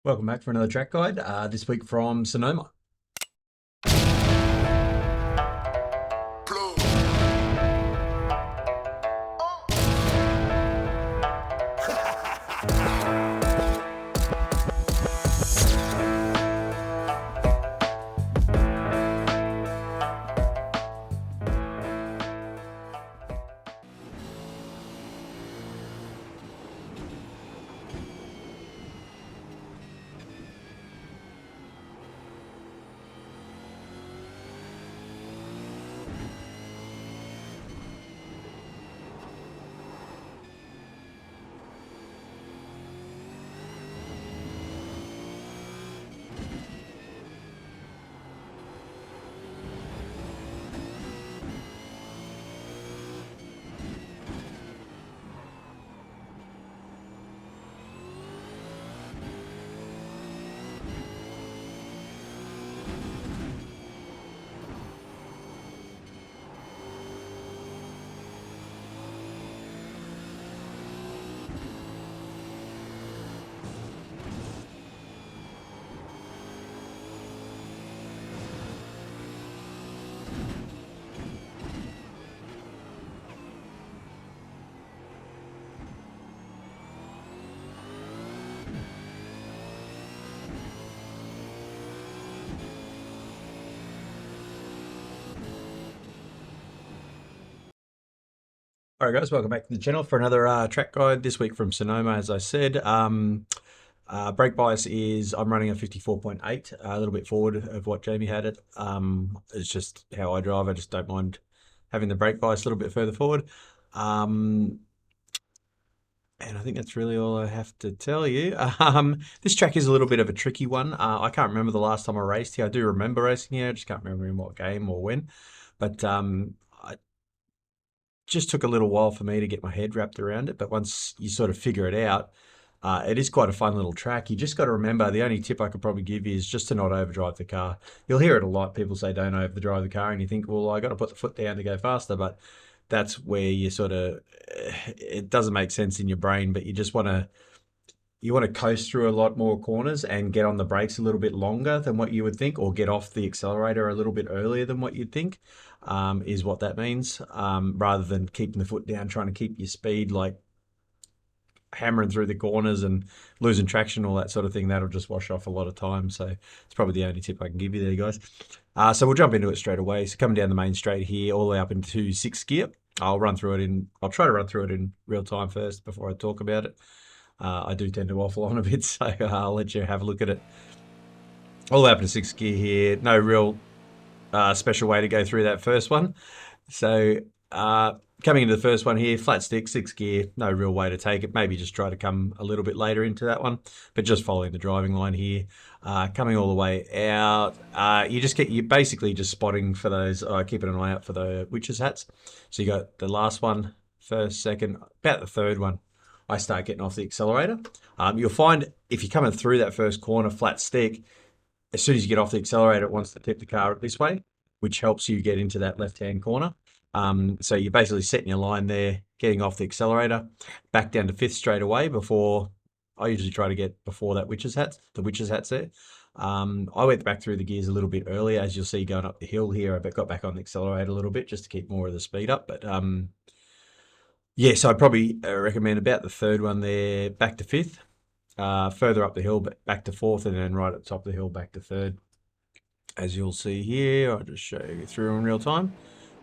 Welcome back for another track guide. This week from Sonoma. All right, guys, welcome back to the channel for another track guide this week from Sonoma. As I said, brake bias is I'm running a 54.8, a little bit forward of what Jamie had it. It's just how I drive. I just don't mind having the brake bias a little bit further forward. And I think that's really all I have to tell you. This track is a little bit of a tricky one. I can't remember the last time I raced here. I do remember racing here. I just can't remember in what game or when. But I just took a little while for me to get my head wrapped around it. But once you sort of figure it out, it is quite a fun little track. You just got to remember, the only tip I could probably give you is just to not overdrive the car. You'll hear it a lot. People say don't overdrive the car, and you think, well, I got to put the foot down to go faster. But that's where you sort of, it doesn't make sense in your brain, but you want to coast through a lot more corners and get on the brakes a little bit longer than what you would think, or get off the accelerator a little bit earlier than what you'd think, is what that means, rather than keeping the foot down, trying to keep your speed, like hammering through the corners and losing traction, all that sort of thing. That'll just wash off a lot of time. So it's probably the only tip I can give you there, guys. So we'll jump into it straight away. So coming down the main straight here, all the way up into sixth gear. I'll try to run through it in real time first before I talk about it. I do tend to waffle on a bit, so I'll let you have a look at it. All the way up to sixth gear here. No real special way to go through that first one. So coming into the first one here, flat stick, sixth gear, no real way to take it. Maybe just try to come a little bit later into that one, but just following the driving line here. Coming all the way out, you're basically just spotting for those, keeping an eye out for the witches hats. So you got the last one, first, second, about the third one. I start getting off the accelerator. You'll find if you're coming through that first corner flat stick, as soon as you get off the accelerator, it wants to tip the car this way, which helps you get into that left-hand corner. So you're basically setting your line there, getting off the accelerator, back down to fifth straight away before, I usually try to get before that the witches hat's there. I went back through the gears a little bit earlier, as you'll see going up the hill here. I got back on the accelerator a little bit just to keep more of the speed up. But yeah, so I'd probably recommend about the third one there, back to fifth. Further up the hill, but back to fourth, and then right at the top of the hill, back to third. As you'll see here, I'll just show you through in real time.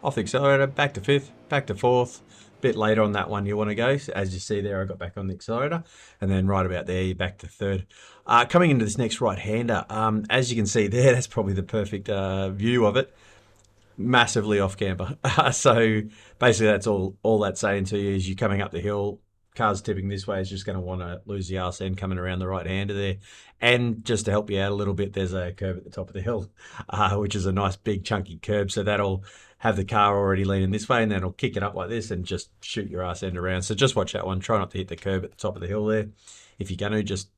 Off the accelerator, back to fifth, back to fourth. Bit later on that one you want to go. So as you see there, I got back on the accelerator, and then right about there, you're back to third. Coming into this next right-hander, as you can see there, that's probably the perfect view of it. Massively off camber. So basically that's all that's saying to you is you're coming up the hill, car's tipping this way, is just going to want to lose the arse end coming around the right hander there. And just to help you out a little bit, there's a curb at the top of the hill, which is a nice big chunky curb. So that'll have the car already leaning this way, and then it'll kick it up like this and just shoot your arse end around. So just watch that one. Try not to hit the curb at the top of the hill there. If you're going to, just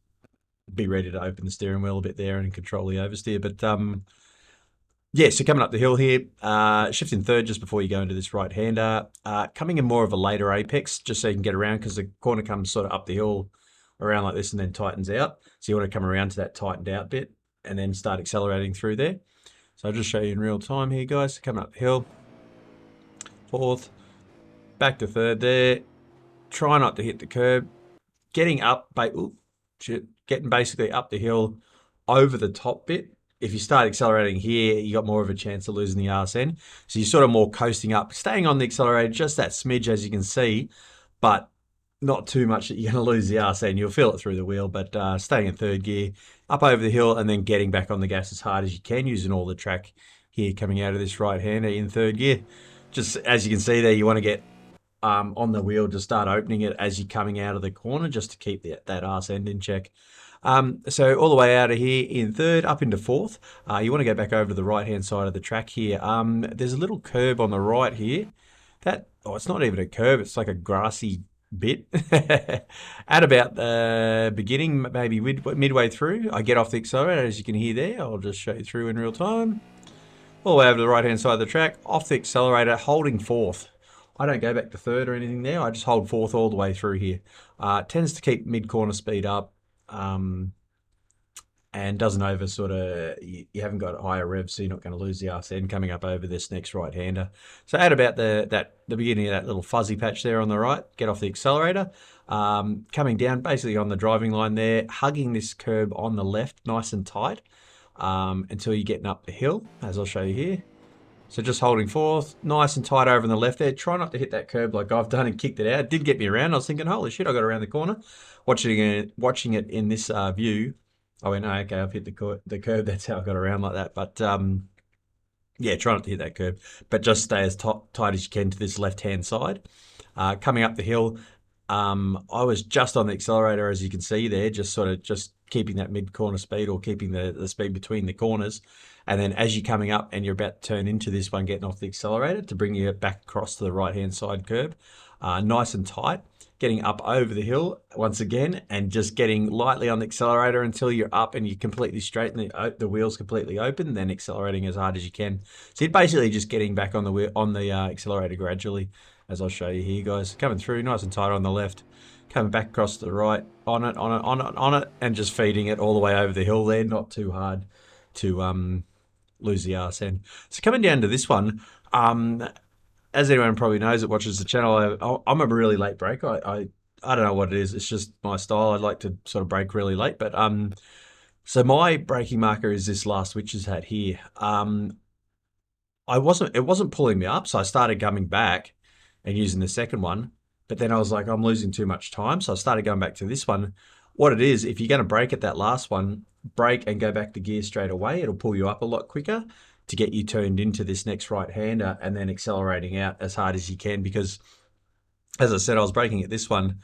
be ready to open the steering wheel a bit there and control the oversteer. But yeah, so coming up the hill here, shifting third just before you go into this right-hander. Coming in more of a later apex, just so you can get around, because the corner comes sort of up the hill around like this and then tightens out. So you want to come around to that tightened out bit and then start accelerating through there. So I'll just show you in real time here, guys. Coming up the hill, fourth, back to third there. Try not to hit the curb. Getting up, getting basically up the hill over the top bit. If you start accelerating here, you got more of a chance of losing the arse end. So you're sort of more coasting up, staying on the accelerator, just that smidge as you can see, but not too much that you're going to lose the arse end. You'll feel it through the wheel, but staying in third gear, up over the hill, and then getting back on the gas as hard as you can, using all the track here coming out of this right-hander in third gear. Just as you can see there, you want to get on the wheel to start opening it as you're coming out of the corner, just to keep that arse end in check. So all the way out of here in third, up into fourth. You want to go back over to the right-hand side of the track here. There's a little curb on the right here. It's not even a curb, it's like a grassy bit. At about the beginning, maybe midway through, I get off the accelerator, as you can hear there. I'll just show you through in real time. All the way over to the right-hand side of the track, off the accelerator, holding fourth. I don't go back to third or anything there. I just hold fourth all the way through here. Tends to keep mid-corner speed up. And doesn't over you haven't got higher revs, so you're not going to lose the arse end coming up over this next right-hander. So at about the beginning of that little fuzzy patch there on the right, get off the accelerator. Coming down basically on the driving line there, hugging this curb on the left nice and tight until you're getting up the hill, as I'll show you here. So just holding fourth, nice and tight over on the left there. Try not to hit that curb like I've done and kicked it out. It did get me around. I was thinking, holy shit, I got around the corner. Watching it in this view, I went, oh, okay, I've hit the curb. That's how I got around like that. But yeah, try not to hit that curb. But just stay as tight as you can to this left-hand side. Coming up the hill, I was just on the accelerator, as you can see there, just keeping that mid-corner speed, or keeping the speed between the corners. And then as you're coming up and you're about to turn into this one, getting off the accelerator to bring you back across to the right-hand side curb, nice and tight, getting up over the hill once again, and just getting lightly on the accelerator until you're up and you completely straighten the wheels completely open, then accelerating as hard as you can. So you're basically just getting back on the accelerator gradually, as I'll show you here, guys. Coming through nice and tight on the left, coming back across to the right, on it, and just feeding it all the way over the hill there, not too hard to lose the arse end. So coming down to this one, as anyone probably knows that watches the channel, I'm a really late breaker. I don't know what it is. It's just my style. I like to sort of break really late. But so my braking marker is this last witch's hat here. It wasn't pulling me up, so I started coming back and using the second one. But then I was like, I'm losing too much time, so I started going back to this one. What it is, if you're going to brake at that last one, brake and go back to gear straight away. It'll pull you up a lot quicker to get you turned into this next right-hander, and then accelerating out as hard as you can, because as I said, I was braking at this one,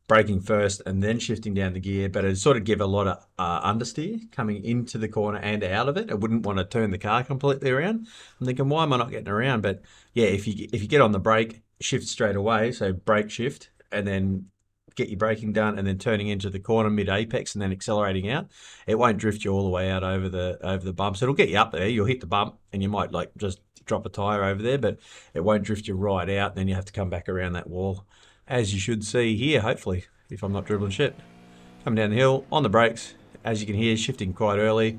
braking first and then shifting down the gear, but it'd sort of give a lot of understeer coming into the corner and out of it. I wouldn't want to turn the car completely around. I'm thinking, why am I not getting around? But yeah, if you get on the brake, shift straight away, so brake shift, and then get your braking done, and then turning into the corner mid-apex and then accelerating out, it won't drift you all the way out over the bumps. It'll get you up there. You'll hit the bump and you might like just drop a tire over there, but it won't drift you right out. And then you have to come back around that wall, as you should see here, hopefully, if I'm not dribbling shit. Coming down the hill on the brakes, as you can hear, shifting quite early.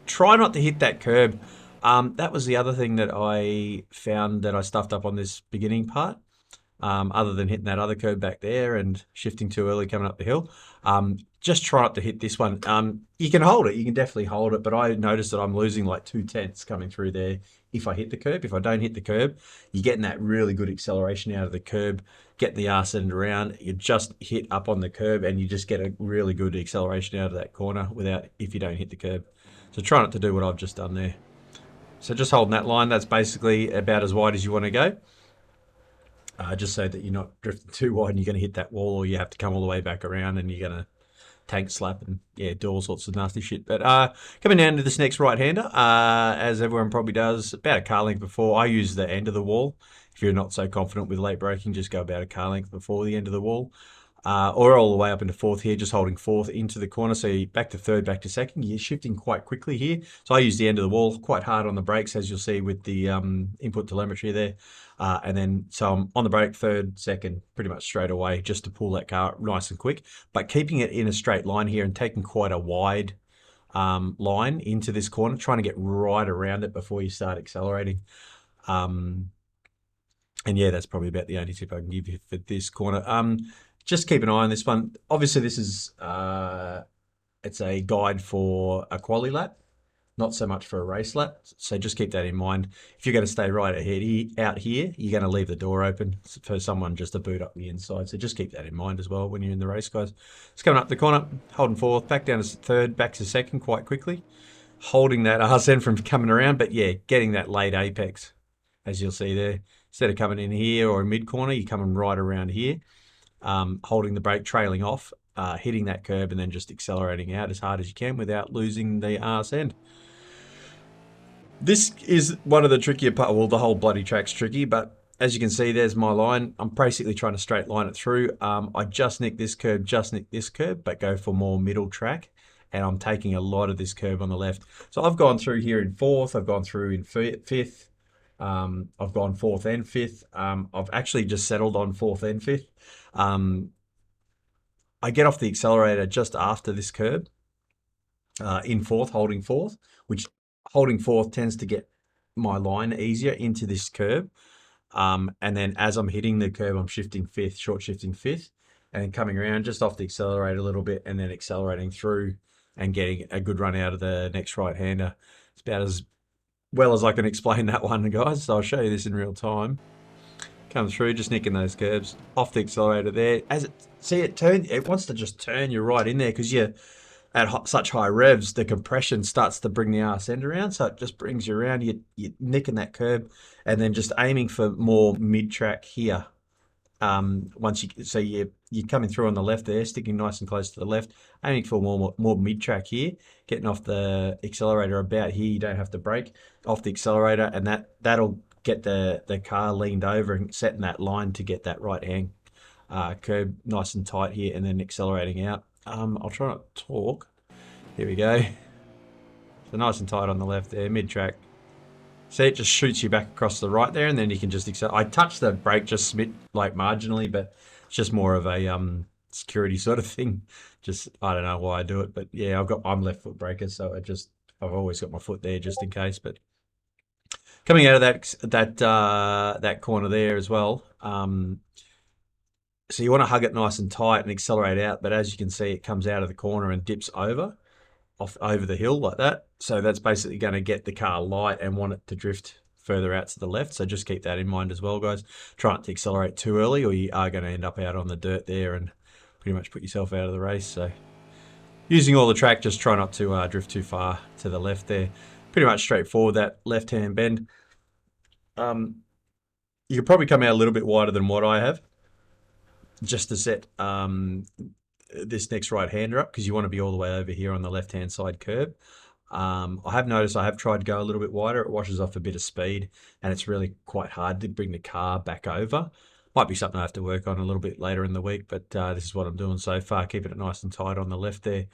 Try not to hit that curb. That was the other thing that I found that I stuffed up on this beginning part. Other than hitting that other curb back there and shifting too early coming up the hill. Just try not to hit this one. You can hold it, you can definitely hold it, but I noticed that I'm losing like 2/10 coming through there if I hit the curb. If I don't hit the curb, you're getting that really good acceleration out of the curb, getting the arse end around. You just hit up on the curb and you just get a really good acceleration out of that corner if you don't hit the curb. So try not to do what I've just done there. So just holding that line, that's basically about as wide as you want to go. Just so that you're not drifting too wide and you're going to hit that wall, or you have to come all the way back around and you're going to tank slap and do all sorts of nasty shit. But coming down to this next right-hander, as everyone probably does, about a car length before. I use the end of the wall. If you're not so confident with late braking, just go about a car length before the end of the wall. or all the way up into fourth here, just holding fourth into the corner. So you back to third, back to second. You're shifting quite quickly here. So I use the end of the wall quite hard on the brakes, as you'll see with the input telemetry there. And then, so I'm on the brake, third, second, pretty much straight away, just to pull that car nice and quick. But keeping it in a straight line here and taking quite a wide line into this corner, trying to get right around it before you start accelerating. And yeah, that's probably about the only tip I can give you for this corner. Just keep an eye on this one. Obviously, this is it's a guide for a quali lap, not so much for a race lap. So just keep that in mind. If you're going to stay right ahead out here, you're going to leave the door open for someone just to boot up the inside. So just keep that in mind as well when you're in the race, guys. It's coming up the corner, holding fourth, back down to third, back to second quite quickly, holding that RSN from coming around. But yeah, getting that late apex, as you'll see there. Instead of coming in here or mid corner, you're coming right around here, holding the brake, trailing off, hitting that curb, and then just accelerating out as hard as you can without losing the arse end. This is one of the trickier part. Well, the whole bloody track's tricky, but as you can see, there's my line. I'm basically trying to straight line it through. I just nick this curb, but go for more middle track. And I'm taking a lot of this curb on the left. So I've gone through here in fourth. I've gone through in fifth. I've gone fourth and fifth. I've actually just settled on fourth and fifth. I get off the accelerator just after this curb in fourth, holding fourth, which holding fourth tends to get my line easier into this curb. And then as I'm hitting the curb, I'm shifting fifth, short shifting fifth, and then coming around just off the accelerator a little bit and then accelerating through and getting a good run out of the next right-hander. It's about as well as I can explain that one, guys. So I'll show you this in real time. Come through, just nicking those curbs off the accelerator there. As it wants to just turn you right in there because you're at such high revs, the compression starts to bring the arse end around, so it just brings you around. You're nicking that curb, and then just aiming for more mid track here. Once you're coming through on the left there, sticking nice and close to the left, aiming for more mid track here, getting off the accelerator about here. You don't have to brake off the accelerator, and that'll get the car leaned over and setting that line to get that right hand curb nice and tight here, and then accelerating out. I'll try not to talk. Here we go. So nice and tight on the left there, mid track. See, it just shoots you back across the right there, and then you can just accelerate. I touched the brake just like marginally, but it's just more of a security sort of thing. Just I don't know why I do it, but yeah, I'm left foot braker, so I've always got my foot there just in case. But coming out of that corner there as well. So you want to hug it nice and tight and accelerate out, but as you can see, it comes out of the corner and dips over the hill like that. So that's basically going to get the car light and want it to drift further out to the left. So just keep that in mind as well, guys. Try not to accelerate too early, or you are going to end up out on the dirt there and pretty much put yourself out of the race. So using all the track, just try not to drift too far to the left there. Pretty much straightforward, that left-hand bend. You could probably come out a little bit wider than what I have, just to set this next right-hander up, because you want to be all the way over here on the left-hand side curb. I have noticed I have tried to go a little bit wider. It washes off a bit of speed, and it's really quite hard to bring the car back over. Might be something I have to work on a little bit later in the week, but this is what I'm doing so far, keeping it nice and tight on the left there.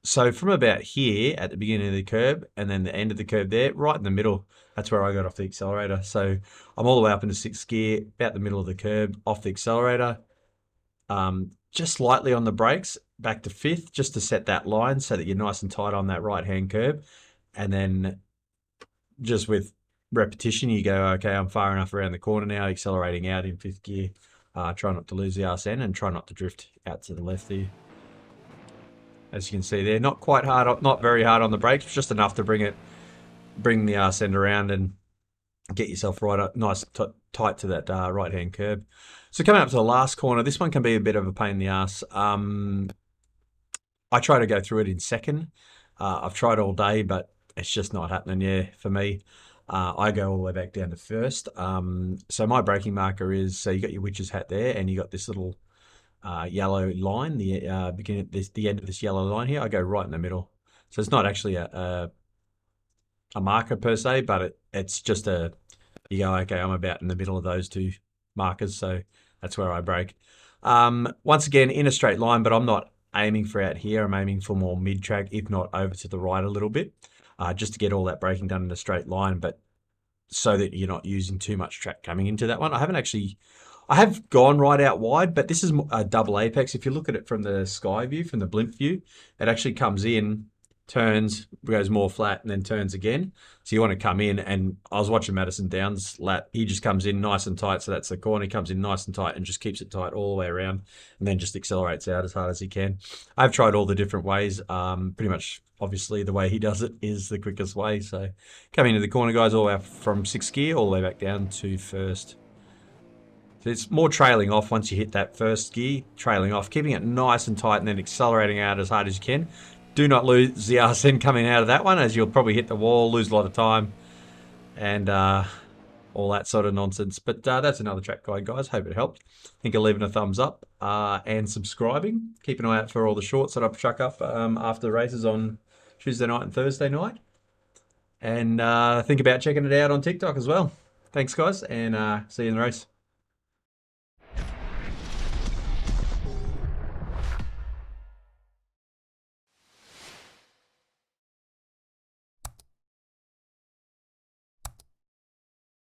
So from about here at the beginning of the curb and then the end of the curb there, right in the middle, that's where I got off the accelerator. So I'm all the way up into sixth gear, about the middle of the curb, off the accelerator, just slightly on the brakes, back to fifth, just to set that line so that you're nice and tight on that right-hand curb. And then just with repetition, you go, okay, I'm far enough around the corner now, accelerating out in fifth gear. Try not to lose the RSN and try not to drift out to the left there. As you can see there, not quite hard, not very hard on the brakes, just enough to bring the RSN around and get yourself right up, nice tight to that right-hand curb. So coming up to the last corner, this one can be a bit of a pain in the ass. I try to go through it in second. I've tried all day, but it's just not happening, yeah, for me. I go all the way back down to first. So my braking marker is, so you got your witch's hat there, and you got this little yellow line, the beginning, the end of this yellow line here. I go right in the middle. So it's not actually a marker per se, but it's just you go, okay, I'm about in the middle of those two markers, so that's where I brake. Once again, in a straight line, but I'm not aiming for out here. I'm aiming for more mid-track, if not over to the right a little bit, just to get all that braking done in a straight line, but so that you're not using too much track coming into that one. I have gone right out wide, but this is a double apex. If you look at it from the sky view, from the blimp view, it actually comes in, turns, goes more flat, and then turns again. So you want to come in, and I was watching Madison Downs lap. He just comes in nice and tight, so that's the corner. He comes in nice and tight and just keeps it tight all the way around, and then just accelerates out as hard as he can. I've tried all the different ways. Pretty much, obviously, the way he does it is the quickest way. So coming into the corner, guys, all the way from sixth gear, all the way back down to first. So it's more trailing off once you hit that first gear, trailing off, keeping it nice and tight and then accelerating out as hard as you can. Do not lose the arse end coming out of that one, as you'll probably hit the wall, lose a lot of time, and all that sort of nonsense. But that's another track guide, guys. Hope it helped. Think of leaving a thumbs up and subscribing. Keep an eye out for all the shorts that I chuck up after the races on Tuesday night and Thursday night. And think about checking it out on TikTok as well. Thanks, guys, and see you in the race.